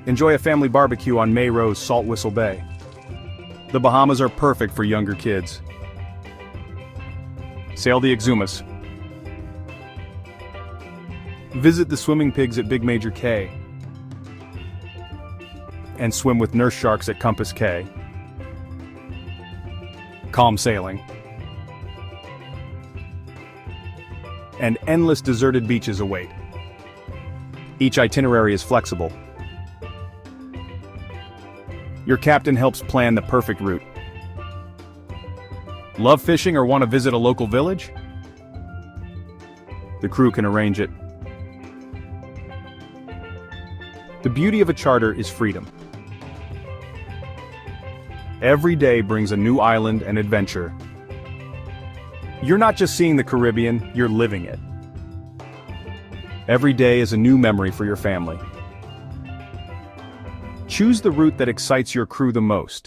Enjoy a family barbecue on Mayro's Salt Whistle Bay. The Bahamas are perfect for younger kids. Sail the Exumas. Visit the swimming pigs at Big Major Cay. And swim with nurse sharks at Compass Cay. Calm sailing. And endless deserted beaches await. Each itinerary is flexible. Your captain helps plan the perfect route. Love fishing or want to visit a local village? The crew can arrange it. The beauty of a charter is freedom. Every day brings a new island and adventure. You're not just seeing the Caribbean, you're living it. Every day is a new memory for your family. Choose the route that excites your crew the most.